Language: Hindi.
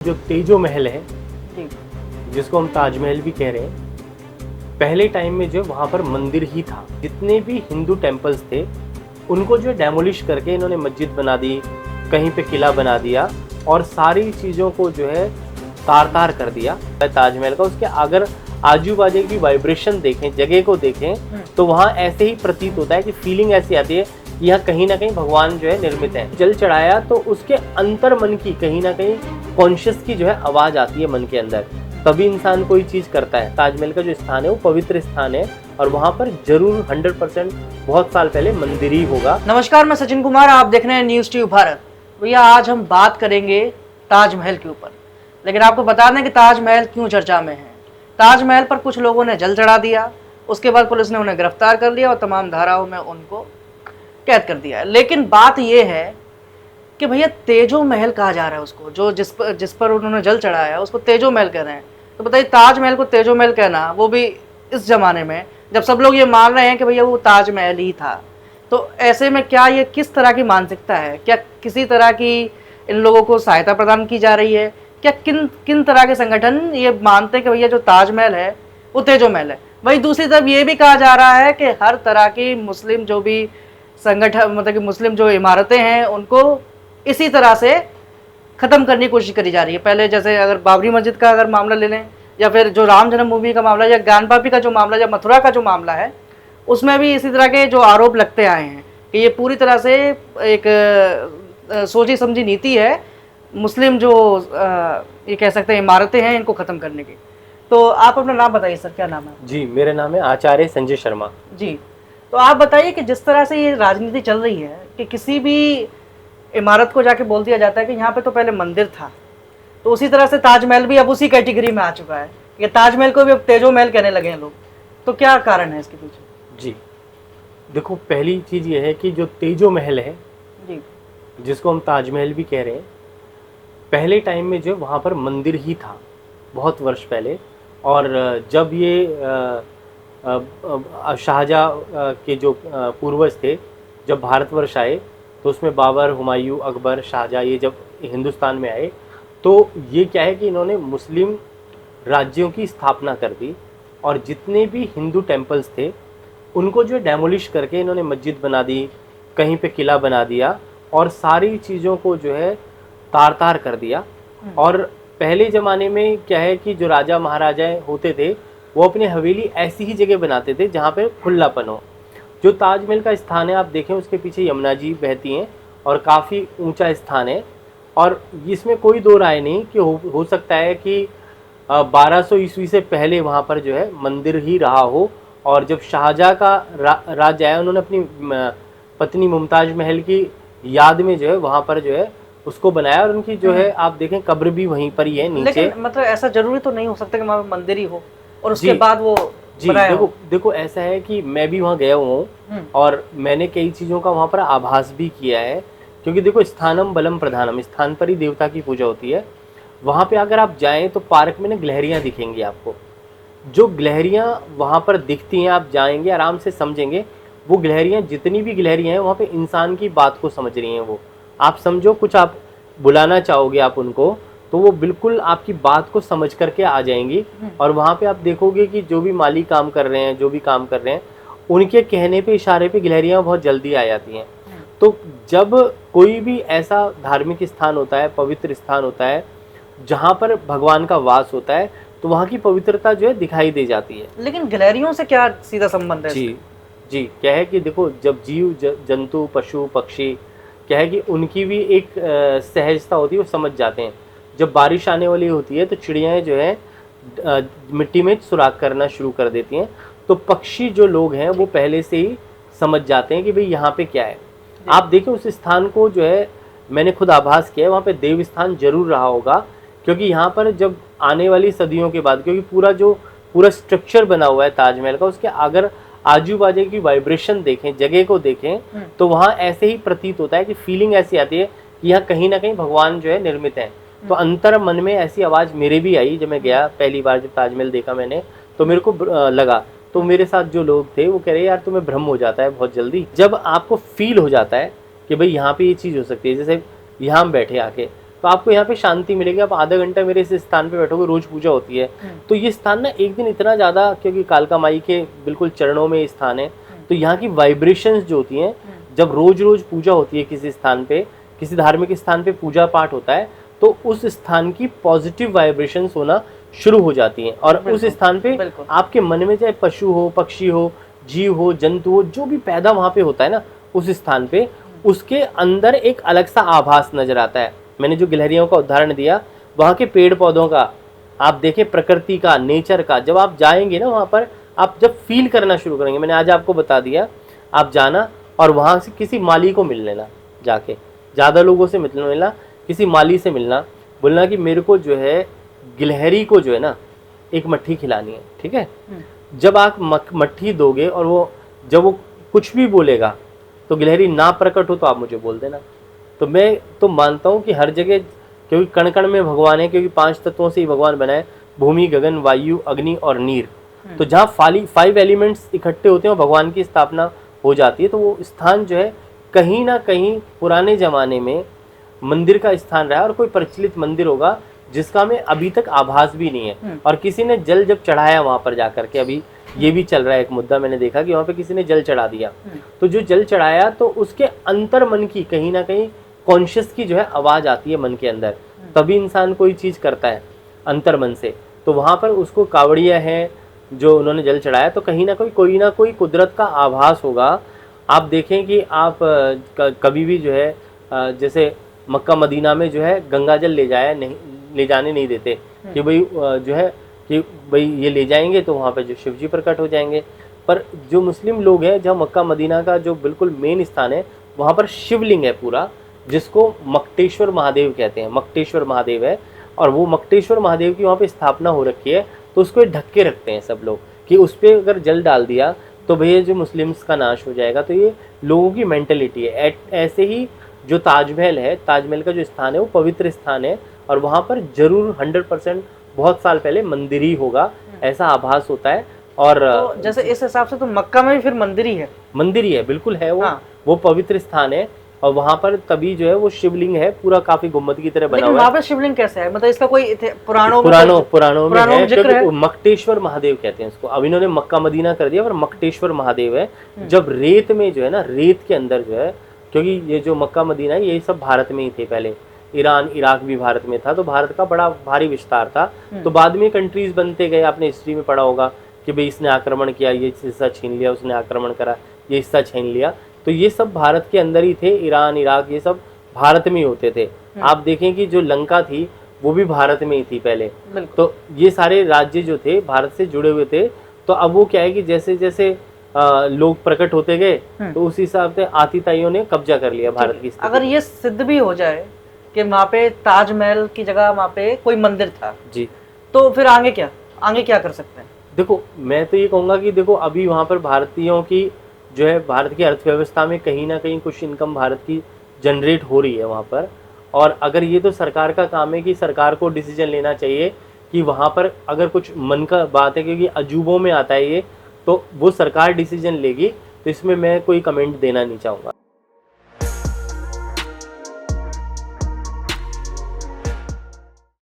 जो तेजो महल है जी। जिसको हम ताजमहल भी कह रहे हैं, पहले टाइम में जो वहाँ पर मंदिर ही था। जितने भी हिंदू टेम्पल्स थे उनको जो डेमोलिश करके इन्होंने मस्जिद बना दी, कहीं पे किला बना दिया और सारी चीज़ों को जो है तार तार कर दिया ताजमहल का। उसके अगर आजू बाजू की वाइब्रेशन देखें, जगह को देखें, तो वहाँ ऐसे ही प्रतीत होता है कि फीलिंग ऐसी आती है कि यहाँ कहीं ना कहीं भगवान जो है निर्मित है। जल चढ़ाया तो उसके अंतर मन की कहीं ना कहीं कॉन्शियस की जो है आवाज़ आती है मन के अंदर, तभी इंसान कोई चीज़ करता है। ताजमहल का जो स्थान है वो पवित्र स्थान है और वहाँ पर जरूर 100% बहुत साल पहले मंदिर ही होगा। नमस्कार, मैं सचिन कुमार, आप देख रहे हैं न्यूज़ ट्यूब भारत। भैया आज हम बात करेंगे ताजमहल के ऊपर, लेकिन आपको बता दें कि ताजमहल क्यों चर्चा में है। ताजमहल पर कुछ लोगों ने जल चढ़ा दिया, उसके बाद पुलिस ने उन्हें गिरफ्तार कर लिया और तमाम धाराओं में उनको कैद कर दिया है। लेकिन बात यह है कि भैया तेजो महल कहा जा रहा है उसको, जो जिस पर उन्होंने जल चढ़ाया है उसको तेजो महल कह रहे हैं। तो बताइए, ताजमहल को तेजो महल कहना, वो भी इस जमाने में जब सब लोग ये मान रहे हैं कि भैया वो ताजमहल ही था, तो ऐसे में क्या ये किस तरह की मानसिकता है? क्या किसी तरह की इन लोगों को सहायता प्रदान की जा रही है? क्या किन तरह के संगठन ये मानते हैं कि भैया जो ताजमहल है वो तेजो महल है? वही दूसरी तरफ ये भी कहा जा रहा है कि हर तरह की मुस्लिम जो भी संगठन, मतलब कि मुस्लिम जो इमारतें हैं उनको इसी तरह से ख़त्म करने की कोशिश करी जा रही है। पहले जैसे अगर बाबरी मस्जिद का अगर मामला ले लें, या फिर जो राम जन्मभूमि का मामला, या ज्ञानवापी का जो मामला, या मथुरा का जो मामला है, उसमें भी इसी तरह के जो आरोप लगते आए हैं कि ये पूरी तरह से एक सोची समझी नीति है मुस्लिम जो ये कह सकते हैं इमारतें हैं इनको ख़त्म करने की। तो आप अपना नाम बताइए सर, क्या नाम है? जी, मेरा नाम है आचार्य संजय शर्मा। जी, तो आप बताइए कि जिस तरह से ये राजनीति चल रही है कि किसी भी इमारत को जाके बोल दिया जाता है कि यहाँ पे तो पहले मंदिर था, तो उसी तरह से ताजमहल भी अब उसी कैटेगरी में आ चुका है। ये ताजमहल को भी अब तेजो महल कहने लगे हैं लोग। तो क्या कारण है इसके पीछे? जी देखो, पहली चीज़ ये है कि जो तेजो महल है जी, जिसको हम ताजमहल भी कह रहे हैं, पहले टाइम में जो वहाँ पर मंदिर ही था बहुत वर्ष पहले। और जब ये शाहजहाँ के जो पूर्वज थे जब भारतवर्ष आए, तो उसमें बाबर, हुमायूं, अकबर, शाहजहाँ ये जब हिंदुस्तान में आए, तो ये क्या है कि इन्होंने मुस्लिम राज्यों की स्थापना कर दी और जितने भी हिंदू टेम्पल्स थे उनको जो डेमोलिश करके इन्होंने मस्जिद बना दी, कहीं पे किला बना दिया और सारी चीज़ों को जो है तार तार कर दिया। और पहले ज़माने में क्या है कि जो राजा महाराजाएं होते थे वो अपनी हवेली ऐसी ही जगह बनाते थे जहाँ पे खुलापन हो। जो ताजमहल का स्थान है, आप देखें उसके पीछे यमुना जी बहती हैं और काफ़ी ऊंचा स्थान है। और इसमें कोई दो राय नहीं कि हो सकता है कि 1200 ईस्वी से पहले वहाँ पर जो है मंदिर ही रहा हो। और जब शाहजहाँ का राज आया, उन्होंने अपनी पत्नी मुमताज़ महल की याद में जो है वहाँ पर जो है उसको बनाया और उनकी जो है आप देखें कब्र भी वहीं पर ही है नीचे। लेकिन मतलब ऐसा जरूरी तो नहीं हो सकता कि वहाँ मंदिर ही हो और उसके बाद वो जी देखो ऐसा है कि मैं भी वहाँ गया हुआ हूँ और मैंने कई चीज़ों का वहाँ पर आभास भी किया है। क्योंकि देखो, स्थानम बलम प्रधानम, स्थान पर ही देवता की पूजा होती है। वहाँ पे अगर आप जाएं तो पार्क में ना गिलहरियाँ दिखेंगी आपको। जो गिलहरियाँ वहाँ पर दिखती हैं, आप जाएंगे आराम से समझेंगे, वो गिलहरियाँ, जितनी भी गिलहरियाँ हैं वहाँ पे इंसान की बात को समझ रही हैं। वो आप समझो, कुछ आप बुलाना चाहोगे आप उनको, तो वो बिल्कुल आपकी बात को समझ करके आ जाएंगी। और वहाँ पे आप देखोगे कि जो भी माली काम कर रहे हैं, जो भी काम कर रहे हैं, उनके कहने पे, इशारे पे गिलहरियाँ बहुत जल्दी आ जाती हैं। तो जब कोई भी ऐसा धार्मिक स्थान होता है, पवित्र स्थान होता है जहाँ पर भगवान का वास होता है, तो वहाँ की पवित्रता जो है दिखाई दे जाती है। लेकिन गिलहरियों से क्या सीधा संबंध है? जी क्या है कि देखो, जब जीव जंतु, पशु पक्षी, क्या है कि उनकी भी एक सहजता होती है, वो समझ जाते हैं। जब बारिश आने वाली होती है तो चिड़ियाँ जो है मिट्टी में सुराख करना शुरू कर देती हैं। तो पक्षी जो लोग हैं वो पहले से ही समझ जाते हैं कि भाई यहाँ पे क्या है। आप देखें उस स्थान को, जो है मैंने खुद आभास किया है, वहाँ पे देव स्थान जरूर रहा होगा। क्योंकि यहाँ पर जब आने वाली सदियों के बाद, क्योंकि पूरा स्ट्रक्चर बना हुआ है ताजमहल का, उसके अगर आजू बाजू की वाइब्रेशन देखें, जगह को देखें, तो वहाँ ऐसे ही प्रतीत होता है कि फीलिंग ऐसी आती है कि यहाँ कहीं ना कहीं भगवान जो है निर्मित है। तो अंतर मन में ऐसी आवाज़ मेरे भी आई जब मैं गया पहली बार, जब ताजमहल देखा मैंने, तो मेरे को लगा। तो मेरे साथ जो लोग थे वो कह रहे यार तुम्हें भ्रम हो जाता है बहुत जल्दी। जब आपको फील हो जाता है कि भाई यहाँ पे ये चीज़ हो सकती है, जैसे यहाँ हम बैठे आके, तो आपको यहाँ पे शांति मिलेगी। आप आधा घंटा मेरे इस स्थान पे बैठोगे, रोज पूजा होती है, तो ये स्थान ना एक दिन इतना ज़्यादा, क्योंकि कालका माई के बिल्कुल चरणों में ये स्थान है, तो यहाँ की वाइब्रेशंस जो होती हैं, जब रोज रोज पूजा होती है किसी स्थान पे, किसी धार्मिक स्थान पे पूजा पाठ होता है, तो उस स्थान की पॉजिटिव वाइब्रेशंस होना शुरू हो जाती हैं। और उस स्थान पे आपके मन में चाहे पशु हो, पक्षी हो, जीव हो, जंतु हो, जो भी पैदा वहाँ पे होता है ना उस स्थान पे, उसके अंदर एक अलग सा आभास नजर आता है। मैंने जो गिलहरियों का उदाहरण दिया, वहाँ के पेड़ पौधों का, आप देखें प्रकृति का, नेचर का, जब आप जाएंगे ना वहाँ पर, आप जब फील करना शुरू करेंगे, मैंने आज आपको बता दिया, आप जाना और वहाँ से किसी माली को मिल लेना, जाके ज़्यादा लोगों से मिलना, किसी माली से मिलना, बोलना कि मेरे को जो है गिलहरी को जो है ना एक मट्ठी खिलानी है, ठीक है। जब आप मट्ठी दोगे और वो जब वो कुछ भी बोलेगा तो गिलहरी ना प्रकट हो तो आप मुझे बोल देना। तो मैं तो मानता हूँ कि हर जगह, क्योंकि कण कण में भगवान है, क्योंकि 5 तत्वों से ही भगवान बनाए, भूमि, गगन, वायु, अग्नि और नीर। तो जहाँ 5 एलिमेंट्स इकट्ठे होते हैं और भगवान की स्थापना हो जाती है, तो वो स्थान जो है कहीं ना कहीं पुराने ज़माने में मंदिर का स्थान रहा है, और कोई प्रचलित मंदिर होगा जिसका में अभी तक आभास भी नहीं है। और किसी ने जल जब चढ़ाया वहाँ पर जाकर के, अभी ये भी चल रहा है एक मुद्दा, मैंने देखा कि वहाँ पे किसी ने जल चढ़ा दिया, तो जो जल चढ़ाया तो उसके अंतर मन की कहीं ना कहीं कॉन्शियस की जो है आवाज़ आती है मन के अंदर, तभी इंसान कोई चीज़ करता है अंतर मन से। तो वहाँ पर उसको कावड़िया है जो उन्होंने जल चढ़ाया, तो कहीं ना कोई कुदरत का आभास होगा। आप देखें कि आप कभी भी जो है जैसे मक्का मदीना में जो है गंगा जल ले जाने नहीं देते कि भाई जो है कि भाई ये ले जाएंगे तो वहाँ पे जो शिव जी प्रकट हो जाएंगे। पर जो मुस्लिम लोग हैं, जहाँ मक्का मदीना का जो बिल्कुल मेन स्थान है, वहाँ पर शिवलिंग है पूरा, जिसको मक्टेश्वर महादेव कहते हैं। मक्टेश्वर महादेव है, और वो मक्टेश्वर महादेव की वहाँ पे स्थापना हो रखी है, तो उसको ढक के रखते हैं सब लोग कि उस पर अगर जल डाल दिया तो भैया जो मुस्लिम्स का नाश हो जाएगा। तो ये लोगों की मेंटलिटी है। ऐसे ही जो ताजमहल है, ताजमहल का जो स्थान है वो पवित्र स्थान है, और वहाँ पर जरूर 100% बहुत साल पहले मंदिर ही होगा, ऐसा आभास होता है। और तो जैसे इस हिसाब से तो मक्का में भी फिर मंदिर ही है। मंदिर ही है, बिल्कुल है वो। हाँ। वो पवित्र स्थान है, और वहाँ पर तभी जो है वो शिवलिंग है, पूरा काफी गुम्बद की तरह बना हुआ है। वहाँ पे शिवलिंग कैसे है, मतलब इसका कोई पुराणों में है, क्योंकि मक्टेश्वर महादेव कहते हैं इसको। अब इन्होंने मक्का मदीना कर दिया, पर मक्टेश्वर महादेव है। जब रेत में जो है ना, रेत के अंदर जो है, क्योंकि ये जो मक्का मदीना है ये सब भारत में ही थे पहले, ईरान इराक भी भारत में था, तो भारत का बड़ा भारी विस्तार था। तो बाद में कंट्रीज बनते गए, आपने हिस्ट्री में पढ़ा होगा कि भाई इसने आक्रमण किया, ये हिस्सा छीन लिया, उसने आक्रमण करा, ये हिस्सा छीन लिया। तो ये सब भारत के अंदर ही थे, ईरान इराक ये सब भारत में ही होते थे। आप देखें कि जो लंका थी वो भी भारत में ही थी पहले। तो ये सारे राज्य जो थे भारत से जुड़े हुए थे। तो अब वो क्या है कि जैसे जैसे लोग प्रकट होते गए, तो उस हिसाब से आतिताइयों ने कब्जा कर लिया भारत की स्थिति। अगर ये सिद्ध भी हो जाए कि वहाँ पे ताजमहल की जगह वहाँ पे कोई मंदिर था जी, तो फिर आगे क्या कर सकते हैं? देखो, मैं तो ये कहूँगा कि देखो अभी वहाँ पर भारतीयों की जो है, भारत की अर्थव्यवस्था में कहीं ना कहीं कुछ इनकम भारत की जनरेट हो रही है वहाँ पर। और अगर ये तो सरकार का काम है कि सरकार को डिसीजन लेना चाहिए कि वहाँ पर अगर कुछ मन का बात है, क्योंकि अजूबों में आता है ये, तो वो सरकार डिसीजन लेगी। तो इसमें मैं कोई कमेंट देना नहीं चाहूँगा।